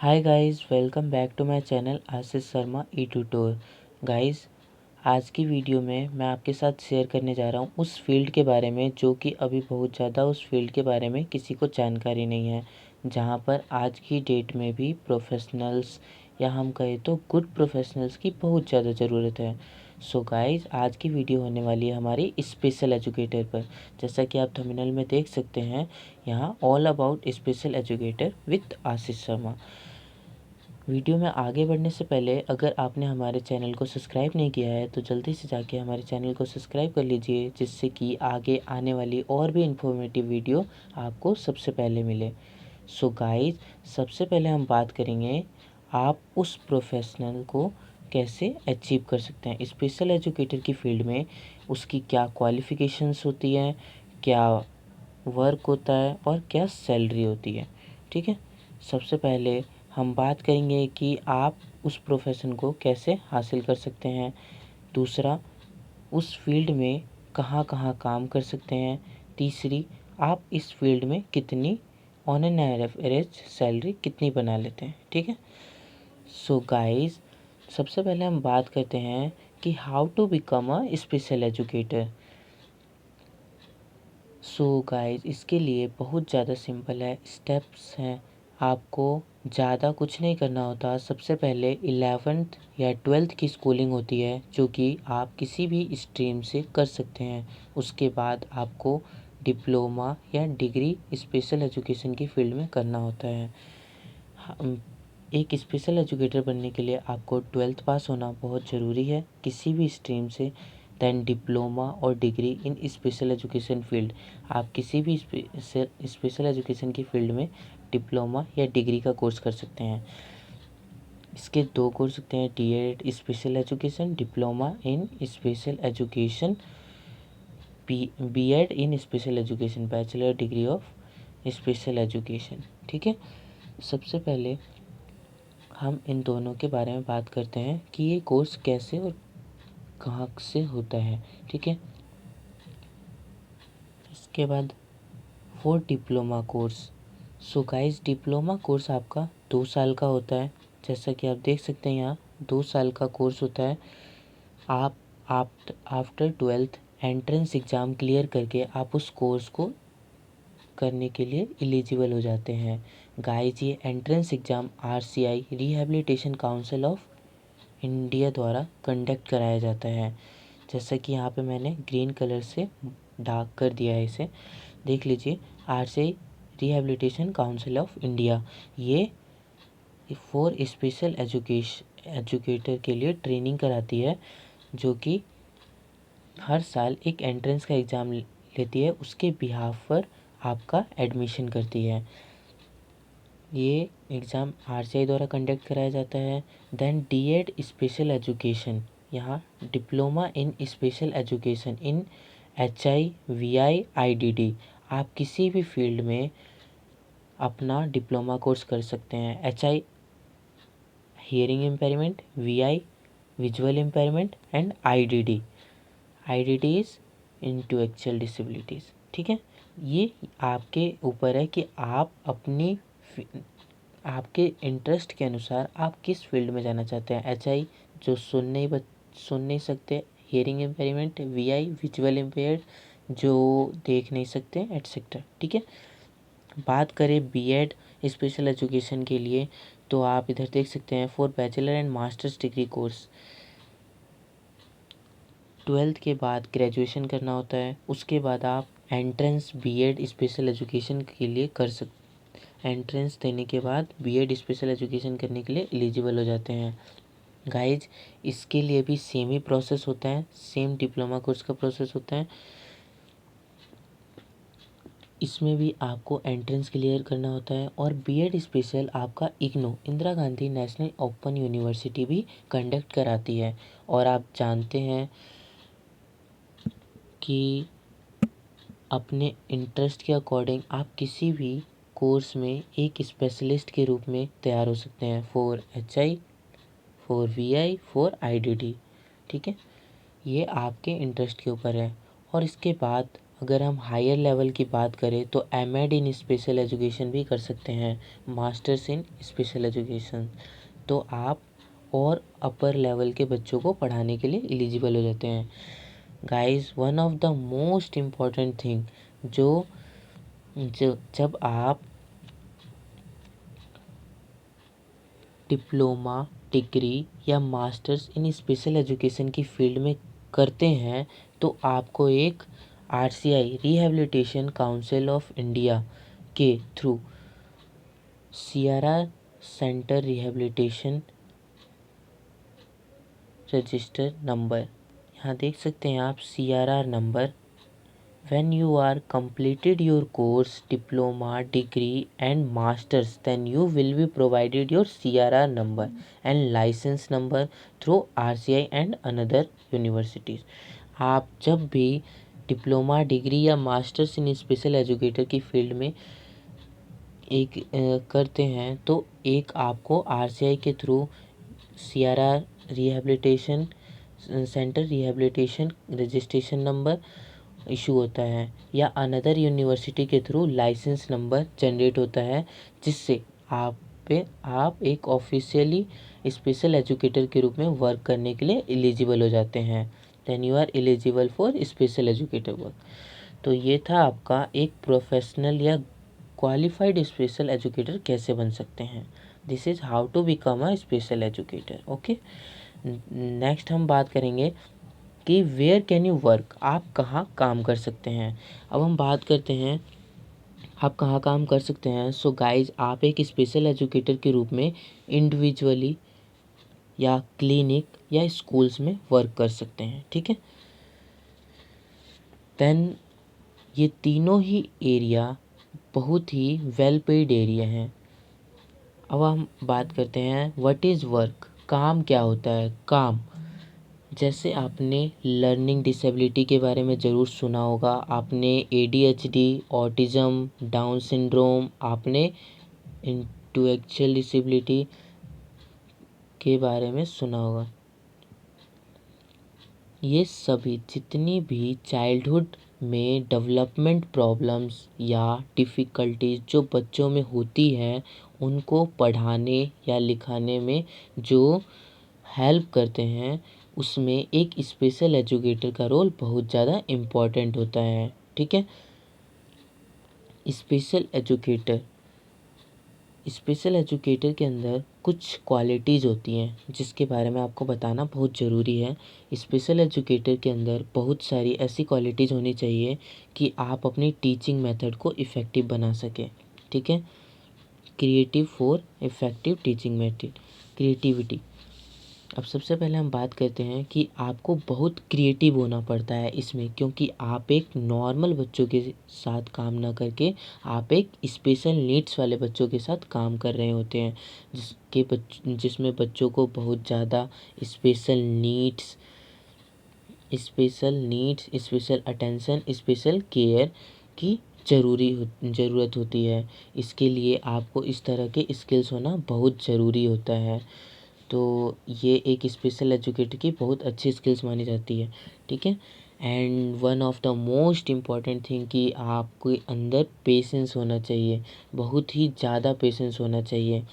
Hi guys, welcome back to my channel Ashish Sharma E tutor. Guys, आज की video में मैं आपके साथ शेयर करने जा रहा हूँ उस फील्ड के बारे में जो कि अभी बहुत ज़्यादा उस फील्ड के बारे में किसी को जानकारी नहीं है, जहाँ पर आज की डेट में भी प्रोफेशनल्स या हम कहें तो गुड प्रोफेशनल्स की बहुत ज़्यादा ज़रूरत है। सो गाइस, आज की वीडियो होने वाली है हमारी स्पेशल एजुकेटर पर। जैसा कि आप थंबनेल में देख सकते हैं, यहाँ all about special educator with Ashish Sharma. Video में आगे बढ़ने से पहले अगर आपने हमारे चैनल को सब्सक्राइब नहीं किया है तो जल्दी से जाके हमारे चैनल को सब्सक्राइब कर लीजिए, जिससे कि आगे आने वाली और भी इन्फॉर्मेटिव वीडियो आपको सबसे पहले मिले। सो गाइस, सबसे पहले हम बात करेंगे आप उस प्रोफेशनल को कैसे अचीव कर सकते हैं। स्पेशल एजुकेटर की फील्ड में उसकी क्या क्वालिफ़िकेशंस होती हैं, क्या वर्क होता है और क्या सैलरी होती है। ठीक है, सबसे पहले हम बात करेंगे कि आप उस प्रोफेशन को कैसे हासिल कर सकते हैं। दूसरा, उस फील्ड में कहाँ कहाँ काम कर सकते हैं। तीसरी, आप इस फील्ड में कितनी ऑन एन एवरेज सैलरी कितनी बना लेते हैं। ठीक है, सो गाइस, सबसे पहले हम बात करते हैं कि how to become a special educator. So guys, इसके लिए बहुत ज़्यादा सिंपल है, स्टेप्स हैं। आपको ज़्यादा कुछ नहीं करना होता। सबसे पहले 11th या 12th की स्कूलिंग होती है, जो कि आप किसी भी स्ट्रीम से कर सकते हैं। उसके बाद आपको डिप्लोमा या डिग्री स्पेशल एजुकेशन की फील्ड में करना होता है। एक स्पेशल एजुकेटर बनने के लिए आपको 12th पास होना बहुत ज़रूरी है किसी भी स्ट्रीम से। दैन डिप्लोमा और degree in special education field. आप किसी भी स्पेशल एजुकेशन की फील्ड में डिप्लोमा या डिग्री का कोर्स कर सकते हैं। इसके दो कोर्स होते हैं, D Ed special education, diploma in special education, B Ed in special education, bachelor degree of special education. ठीक है, सबसे पहले हम इन दोनों के बारे में बात करते हैं कि ये कोर्स कैसे और कहाँ से होता है। ठीक है, इसके बाद for diploma course. So guys, diploma course आपका 2 साल का होता है। जैसा कि आप देख सकते हैं, यहाँ 2 साल का कोर्स होता है। आप after 12th entrance exam clear करके आप उस कोर्स को करने के लिए एलिजिबल हो जाते हैं। गाइस, ये entrance exam RCI rehabilitation council of India द्वारा कंडक्ट कराया जाता है। जैसा कि यहाँ पे मैंने ग्रीन कलर से डार्क कर दिया है, इसे देख लीजिए। RCI rehabilitation council of India, ये फॉर स्पेशल एजुकेटर के लिए ट्रेनिंग कराती है, जो कि हर साल एक एंट्रेंस का एग्ज़ाम लेती है, उसके बिहाफ पर आपका एडमिशन करती है। ये एग्ज़ाम RCI द्वारा कंडक्ट कराया जाता है। देन डी.एड स्पेशल एजुकेशन, यहाँ diploma in special education in HIVI IDD। आप किसी भी फील्ड में अपना डिप्लोमा कोर्स कर सकते हैं। HI hearing impairment, VI visual impairment and IDD is intellectual disabilities. ठीक है, ये आपके ऊपर है कि आप आपके इंटरेस्ट के अनुसार आप किस फील्ड में जाना चाहते हैं। HI जो सुन नहीं सकते, hearing impairment, VI visual impaired जो देख नहीं सकते, एटसेट्रा। ठीक है, बात करें B.एड स्पेशल एजुकेशन के लिए, तो आप इधर देख सकते हैं for bachelor and masters degree course. 12th के बाद ग्रेजुएशन करना होता है, उसके बाद आप एंट्रेंस B.एड स्पेशल एजुकेशन के लिए कर सकते। एंट्रेंस देने के बाद B.एड स्पेशल एजुकेशन करने के लिए एलिजिबल हो जाते हैं। गाइज, इसके लिए भी सेम ही प्रोसेस होता है, सेम डिप्लोमा कोर्स का प्रोसेस होता है। इसमें भी आपको एंट्रेंस क्लियर करना होता है और B.एड स्पेशल आपका IGNOU Indira Gandhi national open university भी कंडक्ट कराती है। और आप जानते हैं कि अपने इंटरेस्ट के अकॉर्डिंग आप किसी भी कोर्स में एक स्पेशलिस्ट के रूप में तैयार हो सकते हैं, for HI, for VI, for IDD। ठीक है, ये आपके इंटरेस्ट के ऊपर है। और इसके बाद अगर हम हायर लेवल की बात करें तो एमएड इन स्पेशल एजुकेशन भी कर सकते हैं, मास्टर्स इन स्पेशल एजुकेशन। तो आप और अपर लेवल के बच्चों को पढ़ाने के लिए एलिजिबल हो जाते हैं। Guys, one of the most important thing जो जब आप डिप्लोमा, डिग्री या मास्टर्स इन स्पेशल एजुकेशन की फील्ड में करते हैं तो आपको एक RCI rehabilitation council of India के through CRR centre rehabilitation register number, यहाँ देख सकते हैं आप CRR number, when you are completed your course, diploma, degree and masters, then you will be provided your CRR number and license number through RCI and another universities। आप जब भी diploma, degree या masters in special educator की field में एक करते हैं तो एक आपको आरसीआई के through CRR rehabilitation centre rehabilitation registration number issue होता है या अनदर यूनिवर्सिटी के थ्रू लाइसेंस नंबर जनरेट होता है, जिससे आप एक ऑफिशियली स्पेशल एजुकेटर के रूप में वर्क करने के लिए एलिजिबल हो जाते हैं। Then you are eligible for special educator work. तो ये था आपका एक प्रोफेशनल या क्वालिफाइड स्पेशल एजुकेटर कैसे बन सकते हैं। This is how to become a special educator. Okay, next हम बात करेंगे कि वेयर कैन यू वर्क, आप कहाँ काम कर सकते हैं। अब हम बात करते हैं आप कहाँ काम कर सकते हैं। सो गाइज, आप एक स्पेशल एजुकेटर के रूप में इंडिविजुअली या क्लिनिक या स्कूल्स में वर्क कर सकते हैं, ठीक है। देन ये तीनों ही एरिया बहुत ही वेल पेड एरिया हैं। अब हम बात करते हैं व्हाट इज़ वर्क, काम क्या होता है। काम, जैसे आपने लर्निंग डिसेबिलिटी के बारे में ज़रूर सुना होगा, आपने एडीएचडी, ऑटिज़म, डाउन सिंड्रोम, आपने इंटेलेक्चुअल डिसेबिलिटी के बारे में सुना होगा। ये सभी जितनी भी चाइल्डहुड में डेवलपमेंट प्रॉब्लम्स या डिफ़िकल्टीज जो बच्चों में होती हैं, उनको पढ़ाने या लिखाने में जो हेल्प करते हैं, उसमें एक स्पेशल एजुकेटर का रोल बहुत ज़्यादा इम्पॉर्टेंट होता है, ठीक है। स्पेशल एजुकेटर के अंदर कुछ क्वालिटीज़ होती हैं जिसके बारे में आपको बताना बहुत ज़रूरी है। स्पेशल एजुकेटर के अंदर बहुत सारी ऐसी क्वालिटीज़ होनी चाहिए कि आप अपनी टीचिंग मेथड को इफ़ेक्टिव बना सकें, ठीक है। Creative for effective teaching method, creativity. अब सबसे पहले हम बात करते हैं कि आपको बहुत क्रिएटिव होना पड़ता है इसमें, क्योंकि आप एक नॉर्मल बच्चों के साथ काम ना करके आप एक स्पेशल नीड्स वाले बच्चों के साथ काम कर रहे होते हैं, जिसमें बच्चों को बहुत ज़्यादा special needs, special attention, special care की ज़रूरत होती है। इसके लिए आपको इस तरह के स्किल्स होना बहुत ज़रूरी होता है। तो ये एक स्पेशल एजुकेटर की बहुत अच्छी स्किल्स मानी जाती है, ठीक है। And one of the most important thing कि आपके अंदर पेशेंस होना चाहिए, बहुत ही ज़्यादा पेशेंस होना चाहिए।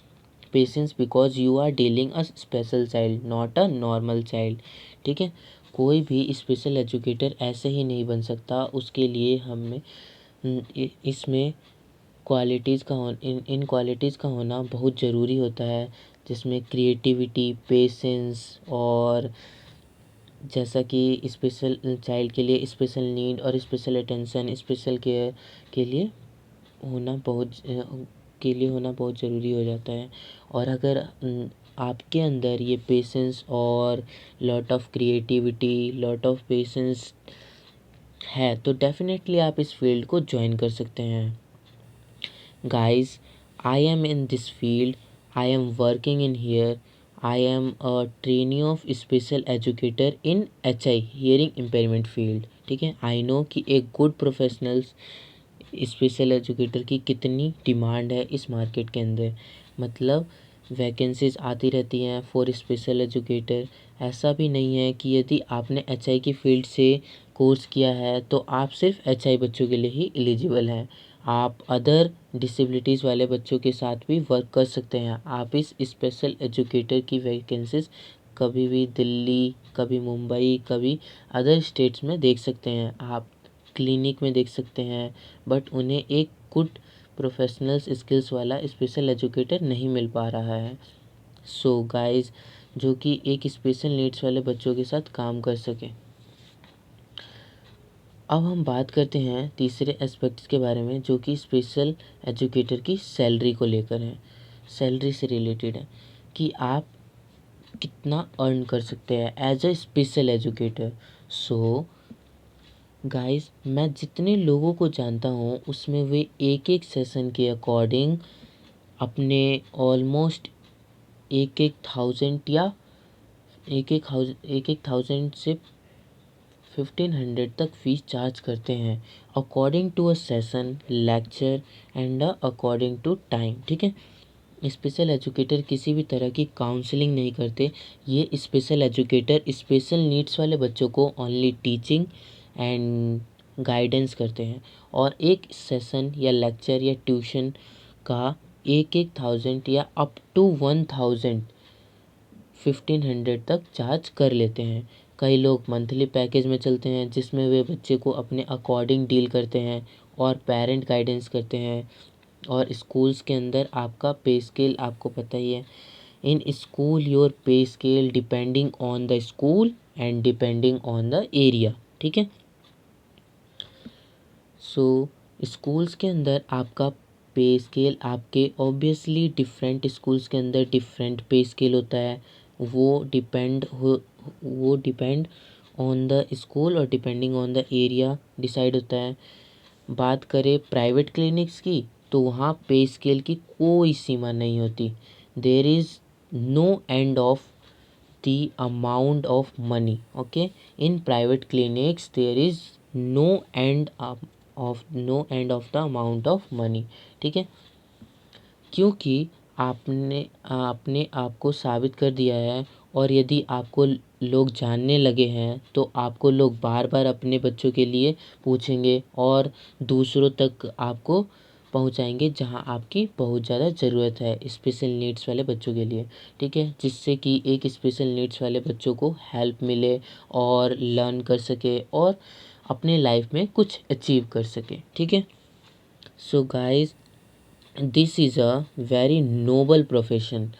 Patience because you are dealing a special child, not a normal child, ठीक है। कोई भी स्पेशल एजुकेटर ऐसे ही नहीं बन सकता, उसके लिए हमें इसमें क्वालिटीज़ का इन क्वालिटीज़ का होना बहुत ज़रूरी होता है, जिसमें क्रिएटिविटी, पेशेंस और जैसा कि स्पेशल चाइल्ड के लिए स्पेशल नीड और स्पेशल अटेंशन, स्पेशल केयर के लिए होना बहुत ज़रूरी हो जाता है। और अगर आपके अंदर ये पेशेंस और lot of creativity, lot of patience है तो डेफिनेटली आप इस फील्ड को ज्वाइन कर सकते हैं। Guys, I am in this field. I am working in here. I am a trainee of special educator in HI hearing impairment field. ठीक है, आई नो कि एक गुड प्रोफेशनल्स स्पेशल एजुकेटर की कितनी डिमांड है इस मार्केट के अंदर। मतलब वैकेंसीज आती रहती हैं फॉर स्पेशल एजुकेटर। ऐसा भी नहीं है कि यदि आपने HI की फील्ड से कोर्स किया है तो आप सिर्फ HI बच्चों के लिए ही एलिजिबल हैं। आप अदर डिसेबिलिटीज़ वाले बच्चों के साथ भी वर्क कर सकते हैं। आप इस स्पेशल एजुकेटर की वैकेंसीज कभी भी दिल्ली, कभी मुंबई, कभी अदर स्टेट्स में देख सकते हैं। आप क्लिनिक में देख सकते हैं, बट उन्हें एक गुड प्रोफेशनल्स स्किल्स वाला स्पेशल एजुकेटर नहीं मिल पा रहा है। सो गाइस, जो कि एक स्पेशल नीड्स वाले बच्चों के साथ काम कर सके। अब हम बात करते हैं तीसरे एस्पेक्ट्स के बारे में, जो कि स्पेशल एजुकेटर की सैलरी को लेकर है। सैलरी से रिलेटेड है कि आप कितना अर्न कर सकते हैं as a special educator. So guys, मैं जितने लोगों को जानता हूँ उसमें वे एक एक सेशन के अकॉर्डिंग अपने ऑलमोस्ट एक एक थाउजेंड से 1500 तक फ़ीस चार्ज करते हैं, according to a session, lecture and according to time. ठीक है, स्पेशल एजुकेटर किसी भी तरह की काउंसलिंग नहीं करते। ये स्पेशल एजुकेटर स्पेशल नीड्स वाले बच्चों को ओनली टीचिंग एंड गाइडेंस करते हैं, और एक सेशन या लेक्चर या ट्यूशन का एक थाउजेंड या अप टू 1500 तक चार्ज कर लेते हैं। कई लोग मंथली पैकेज में चलते हैं, जिसमें वे बच्चे को अपने अकॉर्डिंग डील करते हैं और पेरेंट गाइडेंस करते हैं। और स्कूल्स के अंदर आपका पे स्केल आपको पता ही है। इन स्कूल योर पे scale depending on the school and depending on the area. ठीक है, सो स्कूल्स के अंदर आपका पे स्केल आपके ऑब्वियसली डिफरेंट स्कूल्स के अंदर डिफरेंट पे स्केल होता है। वो डिपेंड ऑन द स्कूल और depending on the area decide होता है। बात करें प्राइवेट क्लिनिक्स की, तो वहाँ पे स्केल की कोई सीमा नहीं होती। There is no end of the amount of money. Okay, in private clinics there is no end of the amount of money. ठीक है, क्योंकि आपने अपने आप को साबित कर दिया है, और यदि आपको लोग जानने लगे हैं तो आपको लोग बार बार अपने बच्चों के लिए पूछेंगे और दूसरों तक आपको पहुंचाएंगे जहां आपकी बहुत ज़्यादा ज़रूरत है स्पेशल नीड्स वाले बच्चों के लिए। ठीक है, जिससे कि एक स्पेशल नीड्स वाले बच्चों को हेल्प मिले और लर्न कर सके और अपने लाइफ में कुछ अचीव कर सके। ठीक है, so guys, this is a very noble profession.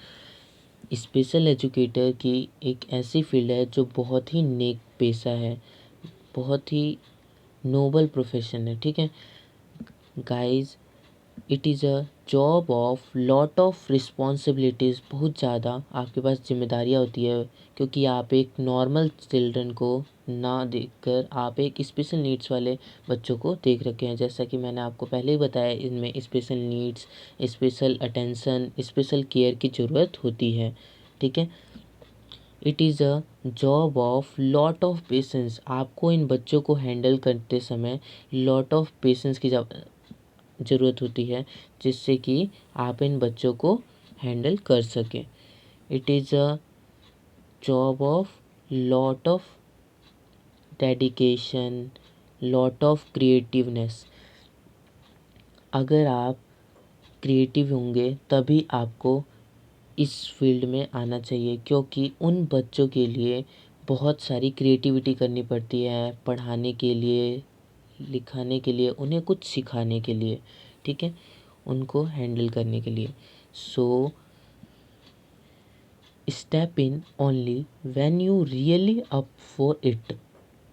Special educator की एक ऐसी फील्ड है जो बहुत ही नेक पेशा है, बहुत ही नोबल प्रोफेशन है। ठीक है guys, it is a job of lot of responsibilities. बहुत ज़्यादा आपके पास जिम्मेदारियाँ होती है, क्योंकि आप एक नॉर्मल चिल्ड्रन को ना देखकर आप एक स्पेशल नीड्स वाले बच्चों को देख रखे हैं। जैसा कि मैंने आपको पहले ही बताया, इनमें special needs, special attention, special care की ज़रूरत होती है। ठीक है, it is a job of lot of patience. आपको इन बच्चों को हैंडल करते समय लॉट ऑफ पेशेंस की ज़रूरत होती है, जिससे कि आप इन बच्चों को हैंडल कर सकें। It is a job of lot of dedication, lot of creativeness. अगर आप क्रिएटिव होंगे तभी आपको इस फील्ड में आना चाहिए, क्योंकि उन बच्चों के लिए बहुत सारी क्रिएटिविटी करनी पड़ती है, पढ़ाने के लिए, लिखाने के लिए, उन्हें कुछ सिखाने के लिए। ठीक है, उनको हैंडल करने के लिए। So step in only when you really up for it.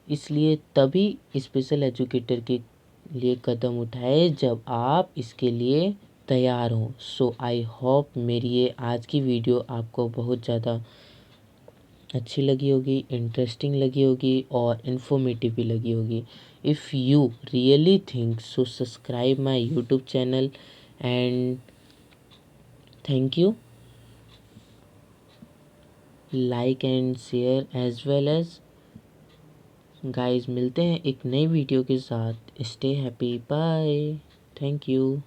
इसलिए तभी स्पेशल एजुकेटर के लिए कदम उठाए जब आप इसके लिए तैयार हों। सो आई होप मेरी ये आज की वीडियो आपको बहुत ज़्यादा अच्छी लगी होगी, इंटरेस्टिंग लगी होगी और इन्फॉर्मेटिव भी लगी होगी। If you really think so, subscribe my YouTube channel and thank you. Like and share as well as. Guys, मिलते हैं एक नई वीडियो के साथ। Stay happy, bye, thank you.